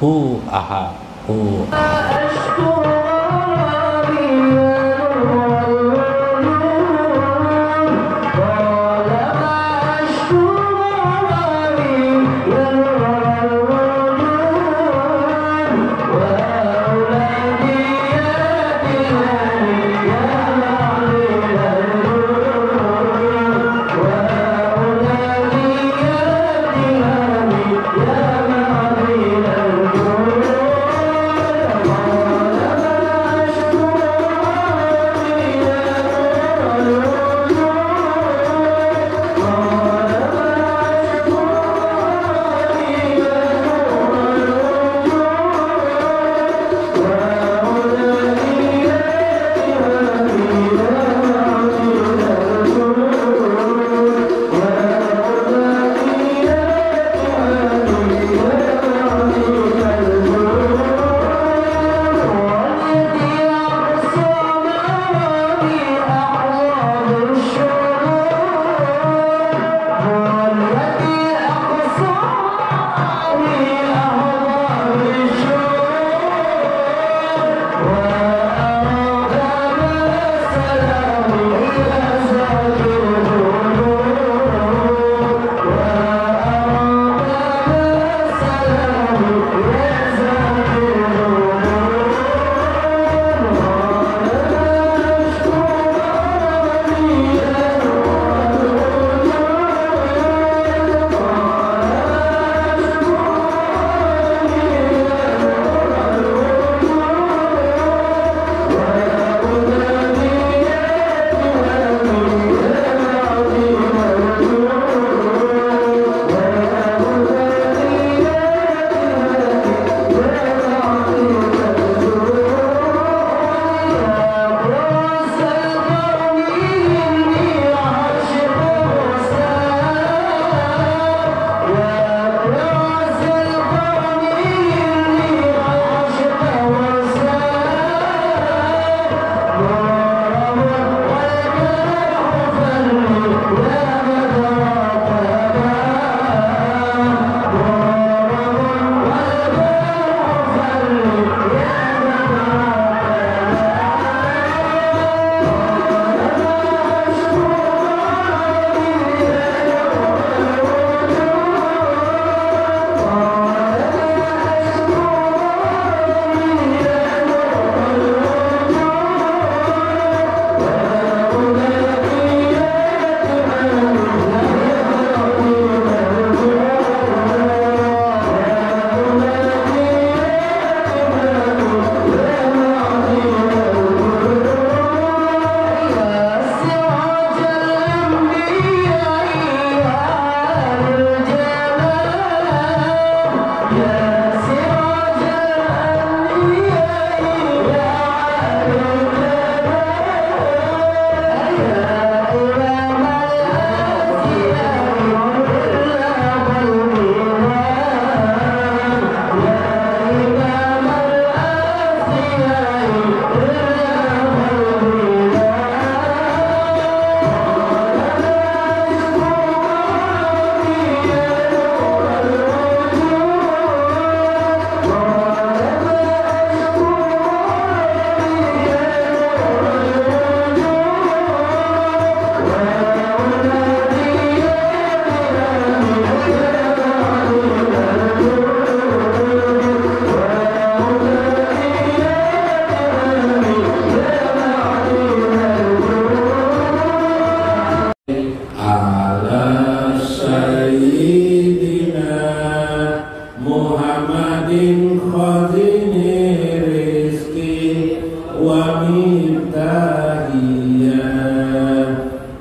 hu aha hu.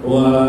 wa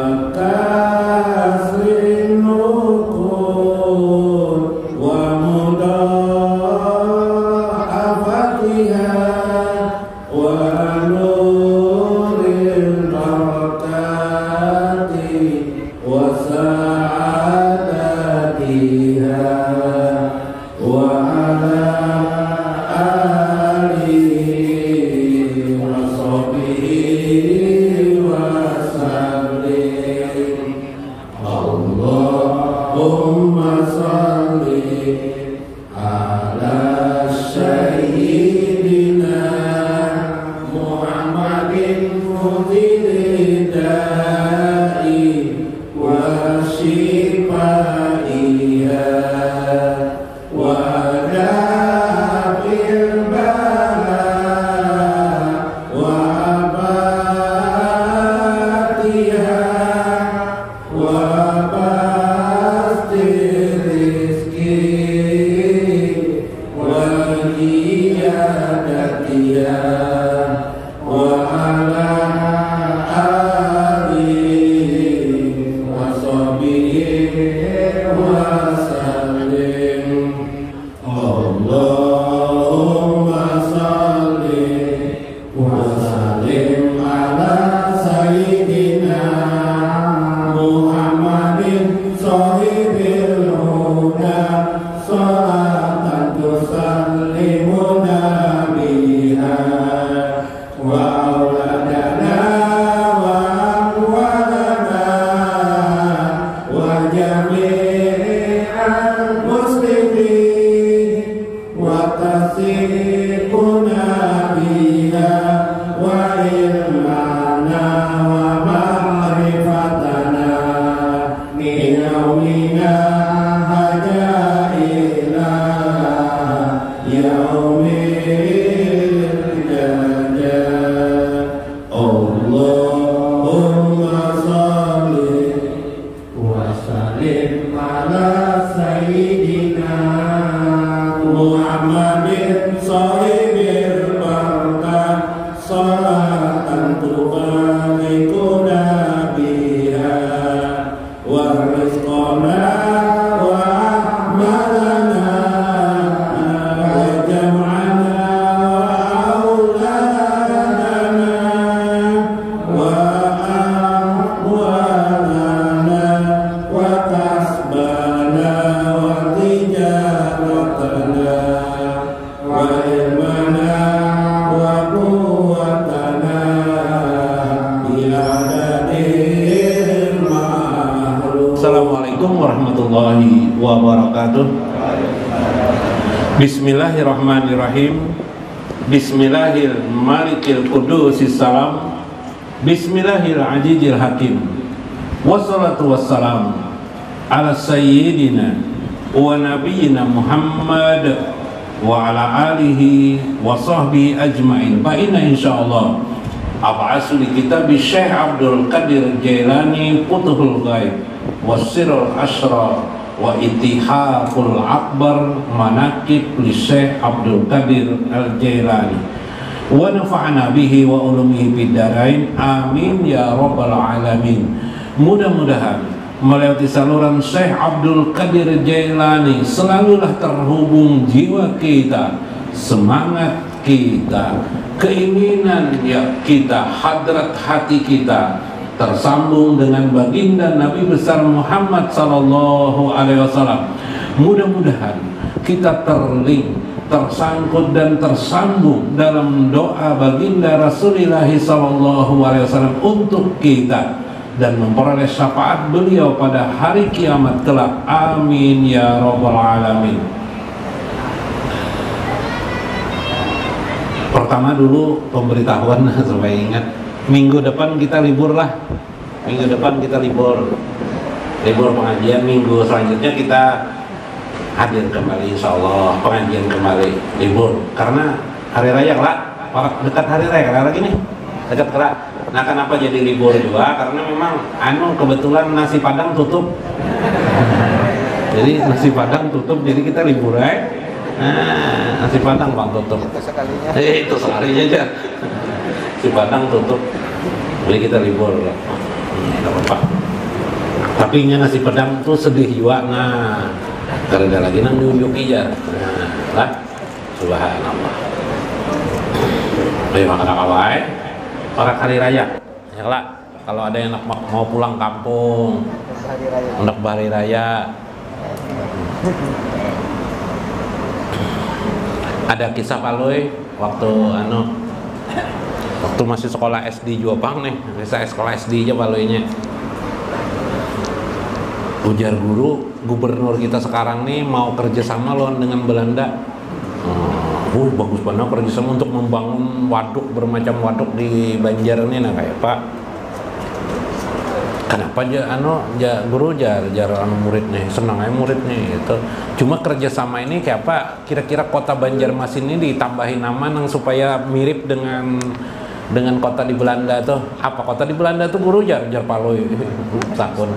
Allahumma shalli wa sallim ala sayyidina Muhammadin sahibil huda salatan tusallimuna biha wa auladana wa amwalana wa jami'al muslimin wa tasiquna biha wa ilmana wa ma'rifatana min yaumina haja ila yaumil jajah. Allahumma shalli wa sallim ala sayyidina Muhammadin sahibil barkah salatan tubalikuna biha wa rizqana wa ahmalana wa jam'ana wa auladana wa amwalana wa kasbana wa tijaratana wa ilmana wa quwwatana ila dadil mahluk. Assalamualaikum warahmatullahi wabarakatuh. Bismillahirrahmanirrahim. Bismillahil malikil qudusis salam. Bismillahil ajijil hakim. Wassalatu wassalam ala sayyidina wa nabiyyina Muhammad wa ala alihi wa sahbihi ajma'in. Fa inna insyaallah ab'asu li kitabi Syekh Abdul Qadir Jailani Futuhul Ghaib wasirul asrar wa ittihaqul akbar manaqib li Syekh Abdul Qadir Al-Jailani wa nafa'ana bihi wa ulumihi fid dharain amin ya rabbal alamin. Mudah-mudahan melewati saluran Syekh Abdul Qadir Jailani selalulah terhubung jiwa kita, semangat kita, keinginan ya kita, hadrat hati kita tersambung dengan baginda Nabi besar Muhammad sallallahu alaihi wasallam. Mudah-mudahan kita terlink, tersangkut dan tersambung dalam doa baginda Rasulullah sallallahu alaihi wasallam untuk kita dan memperoleh syafaat beliau pada hari kiamat kelak. Amin ya rabbal alamin. Pertama dulu pemberitahuan supaya ingat, minggu depan kita libur lah. Minggu depan kita libur pengajian. Minggu selanjutnya kita hadir kembali insyaallah, pengajian kembali, libur karena hari raya kelak. Dekat hari raya lagi nih, dekat kelak. Nah, kenapa jadi libur juga? Karena memang kebetulan nasi Padang tutup. Jadi nasi Padang tutup, jadi kita libur ya. Nah, nasi Padang Bang tutup. Itu sekalinya aja. Nasi Padang tutup. Jadi kita libur. Enggak apa-apa. Tapi nasi Padang tuh sedih juga. Nah, karena lagi nang nunjuk aja. Nah, lah. Subhanallah. Ayo makan apa orang hari raya ya lah, kalau ada yang mau pulang kampung untuk hari raya. Ada kisah Paloy waktu masih sekolah SD juga Bang nih, kisah sekolah SD aja Paloynya. Ujar gubernur kita sekarang nih mau kerjasama loh dengan Belanda. Bagus banget kerjasama untuk membangun waduk, bermacam waduk di Banjar ini. Nah kayak Pak, kenapa guru jar murid nih, senang aja murid nih gitu. Cuma kerjasama ini kayak apa? Kira-kira kota Banjarmasin ini ditambahin nama nang supaya mirip dengan kota di Belanda tuh. Apa kota di Belanda tuh guru jar Paloy takun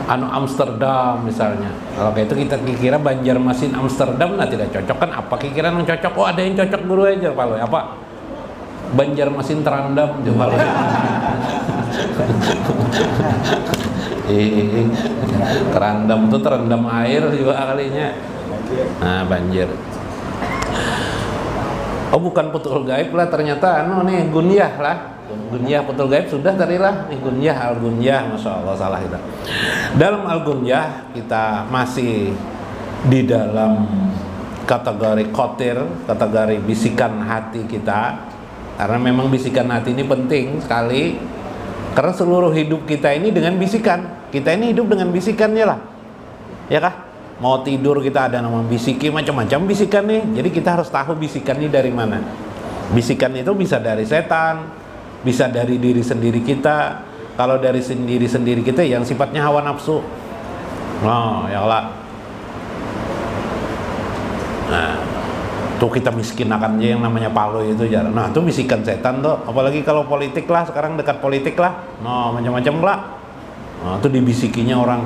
Amsterdam misalnya. Kalau kayak itu kita kira Banjarmasin Amsterdam, nah tidak cocok kan? Apa kira-kira yang cocok? Oh ada yang cocok guru aja Paloy. Apa? Banjarmasin terendam di Paloy. terendam tuh terendam air juga kalinya. Nah banjir. Oh bukan putul gaib lah, ternyata nih gunyah lah. Gunyah putul gaib sudah tadi lah. Nih gunyah, al-gunyah, Masya Allah salah kita. Dalam al-gunyah kita masih di dalam kategori khotir, kategori bisikan hati kita. Karena memang bisikan hati ini penting sekali. Karena seluruh hidup kita ini dengan bisikan. Kita ini hidup dengan bisikannya lah. Ya kah? Mau tidur kita ada nama bisiki, macam-macam bisikan nih. Jadi kita harus tahu bisikan ini dari mana. Bisikan itu bisa dari setan, bisa dari diri sendiri kita. Kalau dari diri sendiri kita yang sifatnya hawa nafsu. Oh, ya Allah. Nah, tuh kita miskin akan aja yang namanya palu itu ya. Nah, itu bisikan setan tuh. Apalagi kalau politik lah, sekarang dekat politik lah. Nah, macam-macam lah. Nah, itu dibisikinya orang.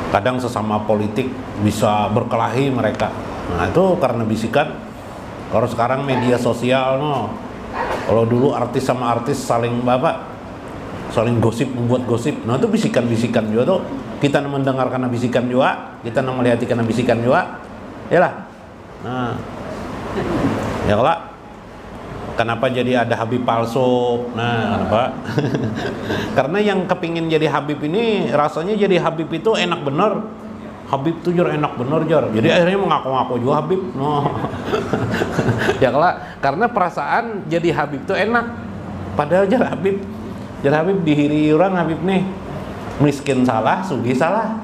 Kadang sesama politik bisa berkelahi mereka. Nah itu karena bisikan. Kalau sekarang media sosial, no. Kalau dulu artis sama artis saling saling gosip, membuat gosip. Nah itu bisikan-bisikan juga tuh. Kita mendengar karena bisikan juga, kita melihat karena bisikan juga. Yalah. Nah, ya lah. Kenapa jadi ada Habib palsu? Nah, kenapa? Karena yang kepingin jadi Habib ini rasanya jadi Habib itu enak bener. Habib tuh jor enak bener jor. Jadi akhirnya mengaku-ngaku juga Habib. No. Ya karena perasaan jadi Habib tuh enak. Padahal jar Habib dihiri orang Habib nih. Miskin salah, sugih salah.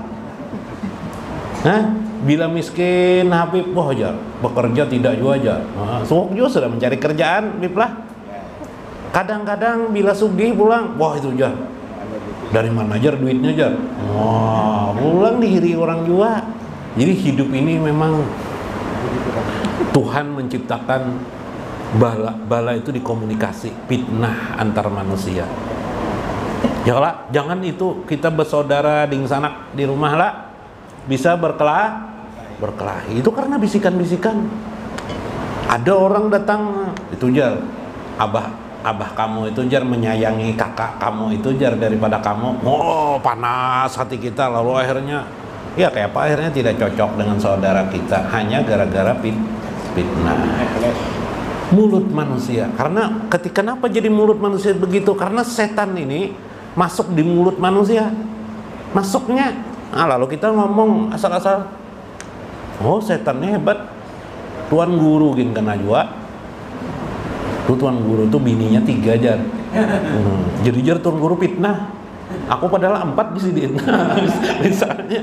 Hah? Bila miskin Habib, wah jar, bekerja tidak juga jar. Nah, Suhuk juga sudah mencari kerjaan, Habib lah. Kadang-kadang bila sugih pulang, wah itu jar. Dari mana jar duitnya jar? Wah, pulang dihiri orang juga. Jadi hidup ini memang Tuhan menciptakan bala itu di komunikasi, fitnah antar manusia. Ya lah, jangan itu kita bersaudara di sana di rumah lah bisa berkelahi. Itu karena bisikan-bisikan. Ada orang datang itu jar, abah kamu itu jar menyayangi kakak kamu itu jar daripada kamu. Oh panas hati kita, lalu akhirnya ya kayak apa, akhirnya tidak cocok dengan saudara kita hanya gara-gara fitnah. Mulut manusia. Karena kenapa jadi mulut manusia begitu? Karena setan ini masuk di mulut manusia. Masuknya lalu kita ngomong asal-asal. Oh setannya hebat. Tuan guru gini kena juga. Tuh tuan guru tuh bininya 3 jar. Jadi jar tuan guru fitnah. Aku padahal 4 di sini. Misalnya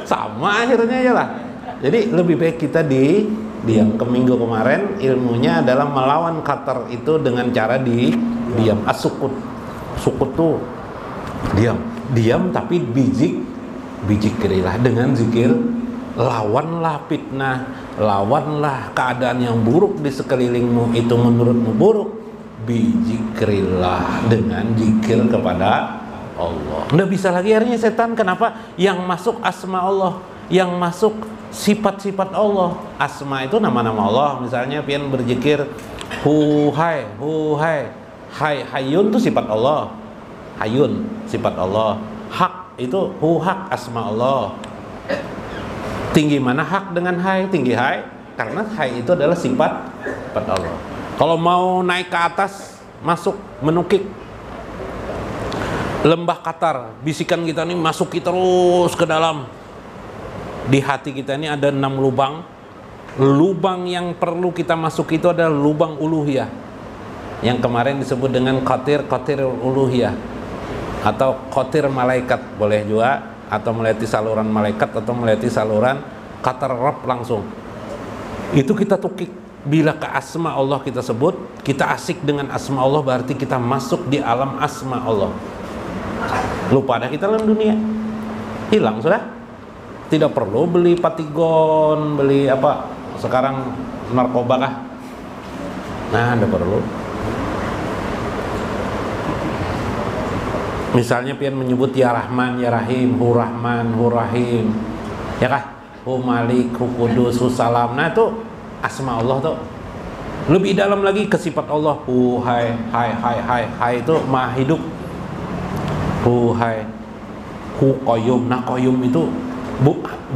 sama akhirnya ya lah. Jadi lebih baik kita diam. Ke minggu kemarin ilmunya adalah melawan qatar itu dengan cara diam. As-sukut. Sukut tuh diam tapi bijikirilah dengan zikir. Lawanlah fitnah, lawanlah keadaan yang buruk di sekelilingmu itu menurutmu buruk. Bijikirilah dengan zikir kepada Allah. Nggak bisa lagi akhirnya setan. Kenapa? Yang masuk asma Allah, yang masuk sifat-sifat Allah. Asma itu nama-nama Allah. Misalnya pian berzikir huhai, hayun itu sifat Allah. Hayun sifat Allah. Hak itu hak asma Allah. Tinggi mana hak dengan hai? Tinggi hai. Karena hai itu adalah sifat Allah. Kalau mau naik ke atas, masuk menukik lembah Qatar, bisikan kita ini masuki terus ke dalam. Di hati kita ini ada 6 lubang. Lubang yang perlu kita masuk itu adalah lubang uluhiyah. Yang kemarin disebut dengan qatir uluhiyah atau qatir malaikat boleh juga, atau melewati saluran malaikat atau melewati saluran qatar Rabb langsung. Itu kita tukik. Bila ke asma Allah kita sebut, kita asik dengan asma Allah, berarti kita masuk di alam asma Allah. Lupa dah kita dalam dunia. Hilang sudah. Tidak perlu beli patigon, beli apa sekarang narkoba kah? Nah, tidak perlu. Misalnya pian menyebut ya Rahman, ya Rahim, Hu Rahman, Hu Rahim, ya kah? Hu Malik, Hu Kudus, Hu Salam. Nah itu asma Allah tuh. Lebih dalam lagi ke sifat Allah. Hu Hai, Hai itu Maha Hidup. Hu Hai, Hu Qayyum. Nah Qayyum itu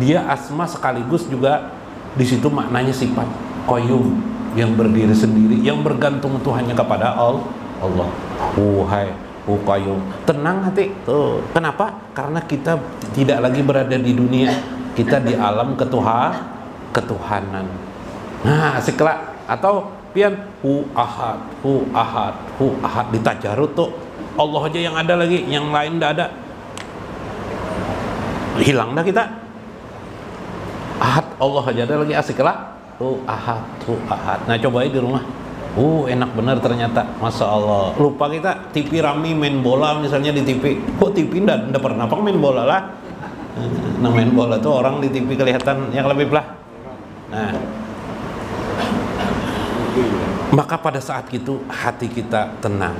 dia asma sekaligus juga di situ maknanya sifat. qayyum, yang berdiri sendiri, yang bergantung itu hanya kepada Allah. Hai qayyum, tenang hati tuh. Kenapa? Karena kita tidak lagi berada di dunia, kita di alam ketuhanan. Nah, asiklah. Atau pian hu ahad di tajarut tuh Allah aja yang ada lagi, yang lain tidak ada. Hilang dah kita. Ahad Allah aja ada lagi, asiklah. Ahad. Nah, cobain di rumah. Enak bener ternyata, Masya Allah. Lupa kita, TV rame main bola misalnya di TV. Kok TV ndak pernah main bola lah. Nah, main bola tuh orang di TV kelihatan yang lebih lah. Nah, maka pada saat itu hati kita tenang.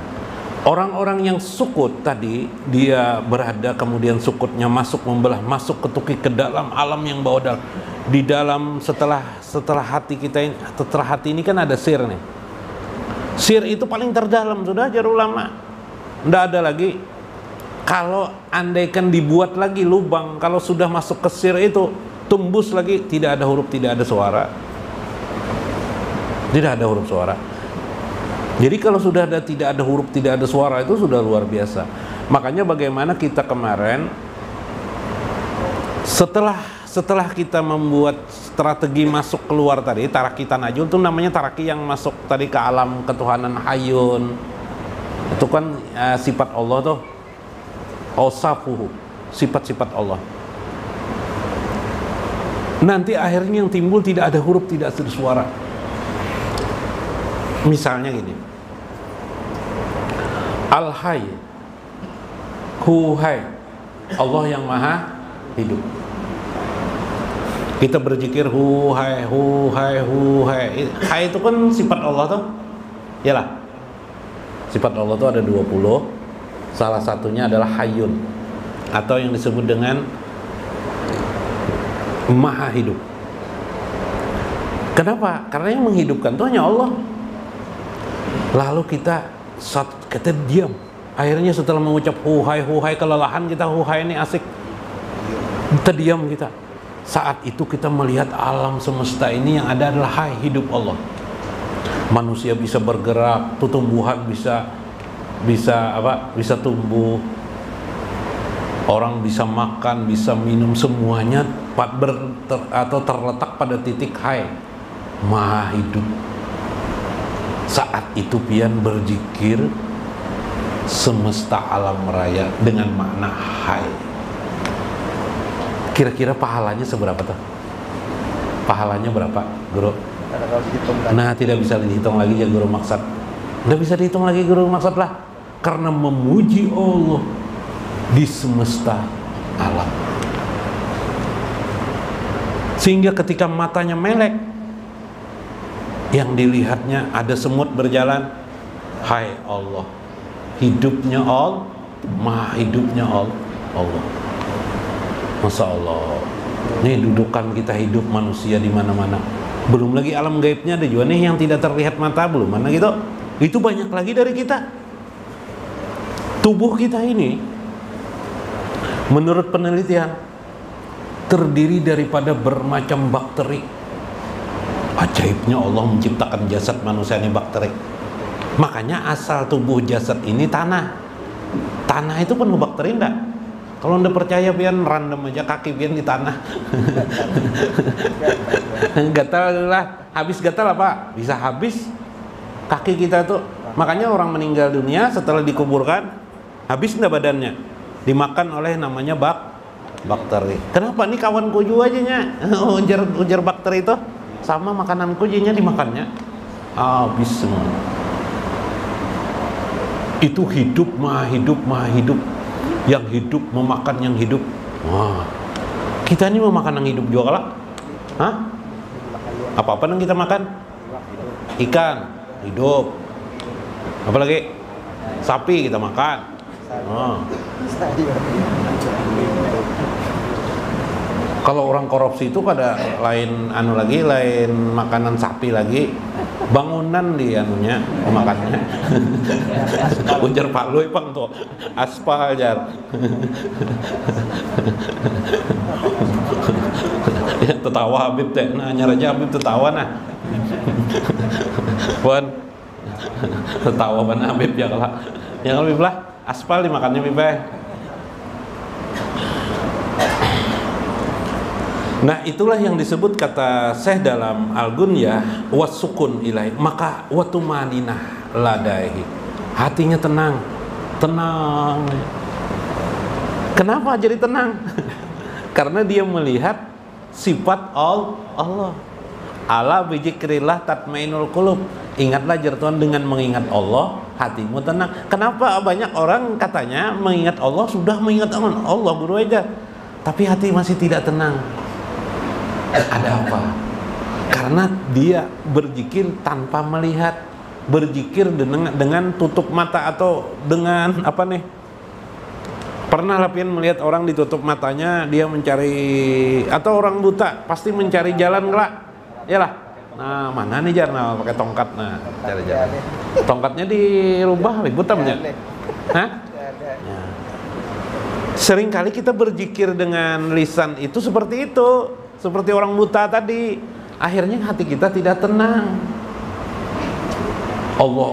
Orang-orang yang sukut tadi, dia berada kemudian sukutnya masuk membelah, masuk ke dalam alam yang bawah di dalam setelah hati kita ini, setelah hati ini kan ada sir nih. Sir itu paling terdalam, sudah ajar ulama. Nggak ada lagi. Kalau andaikan dibuat lagi lubang, kalau sudah masuk ke sir itu, tumbus lagi, tidak ada huruf, tidak ada suara. Tidak ada huruf suara. Jadi kalau sudah tidak ada huruf, tidak ada suara, itu sudah luar biasa. Makanya bagaimana kita kemarin setelah kita membuat strategi masuk keluar tadi, taraki tanajul itu namanya taraki yang masuk tadi ke alam ketuhanan hayun. Itu kan sifat Allah tuh. Ausafuhu, sifat-sifat Allah. Nanti akhirnya yang timbul tidak ada huruf, tidak ada suara. Misalnya gini, Al-Hayy, Hu-Hayy, Allah yang maha hidup. Kita berzikir Hu-Hayy, Hu-Hayy, Hu-Hayy. Hayy itu kan sifat Allah tuh. Yalah. Sifat Allah tuh ada 20. Salah satunya adalah Hayyun, atau yang disebut dengan maha hidup. Kenapa? Karena yang menghidupkan itu hanya Allah. Lalu kita diam. Akhirnya setelah mengucap Hu-Hayy kelelahan kita, Hu-Hayy ini asik. Kita diam kita. Saat itu kita melihat alam semesta ini yang ada adalah Hayy, hidup Allah. Manusia bisa bergerak, tumbuhan bisa tumbuh, orang bisa makan, bisa minum, semuanya terletak pada titik Hayy, maha hidup. Saat itu pian berzikir semesta alam raya dengan makna Hayy. Kira-kira pahalanya seberapa tuh? Pahalanya berapa, Guru? Nah, tidak bisa dihitung lagi ya Guru maksud. Tidak bisa dihitung lagi Guru maksud lah. Karena memuji Allah di semesta alam. Sehingga ketika matanya melek, yang dilihatnya ada semut berjalan, hai Allah, hidupnya Allah, maha hidupnya Allah. Masya Allah. Nih dudukan kita hidup manusia di mana-mana. Belum lagi alam gaibnya ada juga nih yang tidak terlihat mata, belum mana gitu. Itu banyak lagi dari kita. Tubuh kita ini menurut penelitian terdiri daripada bermacam bakteri. Ajaibnya Allah menciptakan jasad manusia ini bakteri. Makanya asal tubuh jasad ini tanah. Tanah itu penuh bakteri enggak? Kalau anda percaya pian random aja kaki pian di tanah. Gatal lah, habis gatal apa? Bisa habis kaki kita tuh. Makanya orang meninggal dunia setelah dikuburkan habis enggak badannya? Dimakan oleh namanya bakteri. Kenapa? Nih kawanku juga aja nya. Ujar bakteri itu sama makananku aja dimakannya. Habis semua. Itu hidup, maha hidup. Yang hidup memakan yang hidup. Wah. Kita ini memakan yang hidup juga lah. Hah? Apa-apa yang kita makan? Ikan, hidup. Apalagi? Sapi kita makan. Kalau orang korupsi itu pada lain lain makanan sapi lagi, bangunan di anunya makannya. Ujar Pak Lui Pang tuh aspal jar. Ya Tertawa Habib teh. Nah, nyaraja Habib tertawa nah. Puan. Tertawa mana Habib ya kalau. Yang Habib lah, aspal dimakannya Habib. Nah, itulah yang disebut kata Syekh dalam Al-Gunyah wasukun ilahi, maka watumaninah ladaihi. Hatinya tenang. Tenang. Kenapa jadi tenang? Karena dia melihat sifat Allah. Ala bizikrillah tatmainul qulub. Ingatlah jertuan dengan mengingat Allah, hatimu tenang. Kenapa banyak orang katanya mengingat Allah, sudah mengingat Allah guru aja, tapi hati masih tidak tenang? Ada apa? Karena dia berzikir tanpa melihat, berzikir dengan tutup mata atau dengan apa nih? Pernah Lapian melihat orang ditutup matanya, dia mencari, atau orang buta pasti mencari jalan ngelak, iyalah. Nah, mana nih Jar? Nah, pakai tongkat, nah cari jalan. Tongkatnya dirubah, butamnya. Hah? Ya. Sering kali kita berzikir dengan lisan itu seperti itu. Seperti orang buta tadi, akhirnya hati kita tidak tenang. Allah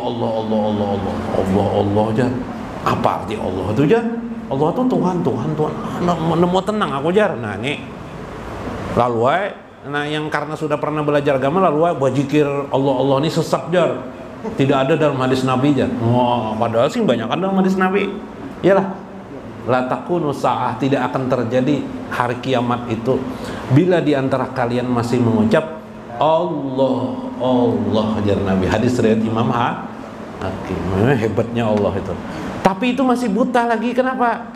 Jar. Apa arti Allah itu Jar? Allah itu Tuhan. Mau tenang aku Jar. Nah nih, lalu nah yang karena sudah pernah belajar agama lalu berzikir Allah ini sesat Jar. Tidak ada dalam hadis Nabi Jar. Wah, padahal sih banyak kan dalam hadis Nabi. Iyalah. La takunu sa'ah, tidak akan terjadi hari kiamat itu bila di antara kalian masih mengucap Allah jar Nabi. Hadis riwayat Imam Hakim. Hebatnya Allah itu. Tapi itu masih buta lagi. Kenapa?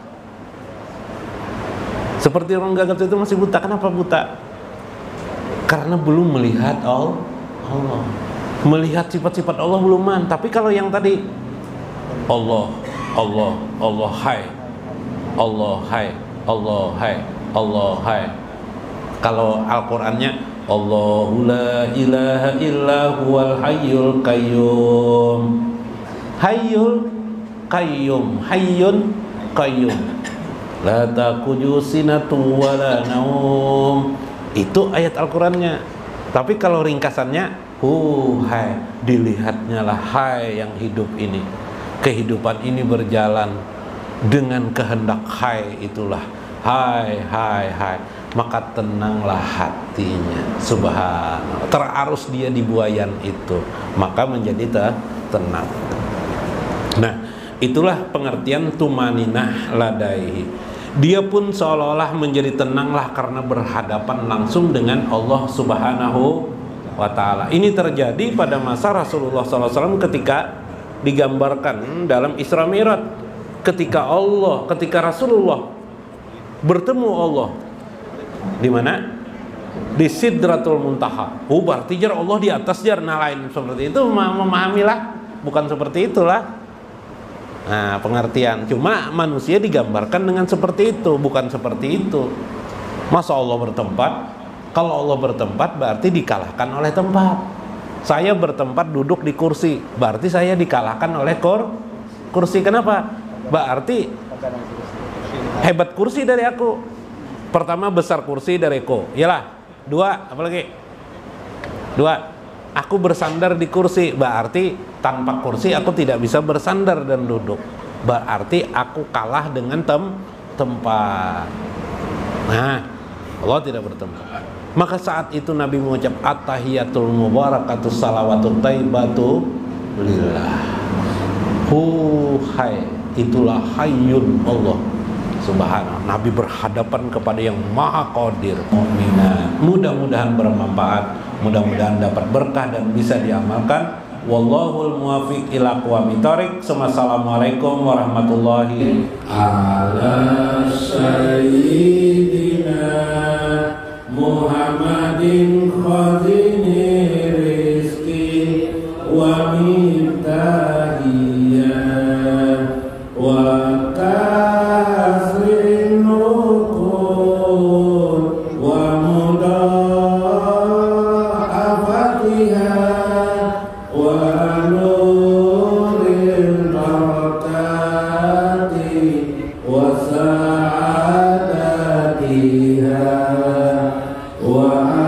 Seperti orang gagap itu masih buta. Kenapa buta? Karena belum melihat Allah. Melihat sifat-sifat Allah beluman. Tapi kalau yang tadi Allah hai. Allah hai. Kalau Al-Qur'annya Allahu la ilaha illa huwal hayyul qayyum. Hayyun qayyum. La taqudu sinatun wala naum. Itu ayat Al-Qur'annya. Tapi kalau ringkasannya hai, dilihatnya lah hai yang hidup ini. Kehidupan ini berjalan dengan kehendak hai, itulah hai. Maka tenanglah hatinya. Subhanallah, terarus dia di buayan itu, maka menjadi tenang. Nah, itulah pengertian tumaninah ladaihi. Dia pun seolah-olah menjadi tenanglah karena berhadapan langsung dengan Allah Subhanahu wa ta'ala. Ini terjadi pada masa Rasulullah SAW ketika digambarkan dalam Isra Mi'raj. Ketika Rasulullah bertemu Allah di mana? Di Sidratul Muntaha. Oh, berarti jar Allah di atas jar. Nah, lain seperti itu, memahamilah, bukan seperti itulah. Nah, pengertian. Cuma manusia digambarkan dengan seperti itu, bukan seperti itu. Masa Allah bertempat? Kalau Allah bertempat berarti dikalahkan oleh tempat. Saya bertempat duduk di kursi, berarti saya dikalahkan oleh kursi. Kenapa? Berarti hebat kursi dari aku. Pertama, besar kursi dari aku. Iyalah. Dua, apalagi? Dua, aku bersandar di kursi. Berarti tanpa kursi aku tidak bisa bersandar dan duduk. Berarti aku kalah dengan tempat. Nah, Allah tidak bertempat. Maka saat itu Nabi mengucap at-tahiyatul mubarakatus salawatut thayyibatu lillah. Hai, itulah hayyun Allah Subhanahu. Nabi berhadapan kepada yang Maha Qadir. Mudah-mudahan bermanfaat, mudah-mudahan dapat berkah dan bisa diamalkan. Wallahul muwaffiq ila aqwamit thoriq. Assalamualaikum warahmatullahi ala sayyidina Muhammadin khazini rizki wa mintahiyah wa kasrin nukun wa mudafatiha wa nuril barakati wa sa'adatiha wa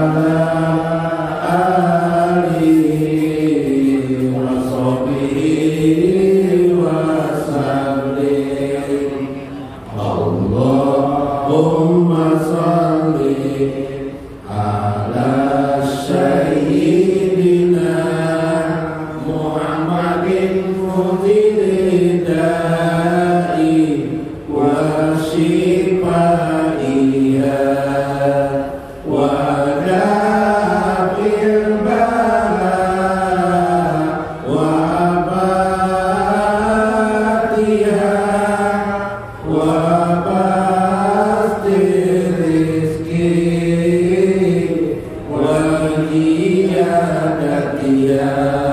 sayyidina Muhammadin mudhil da'i wa shifaiha wa dafil bala wa abatiha wa bastir rizki wa iyadatiha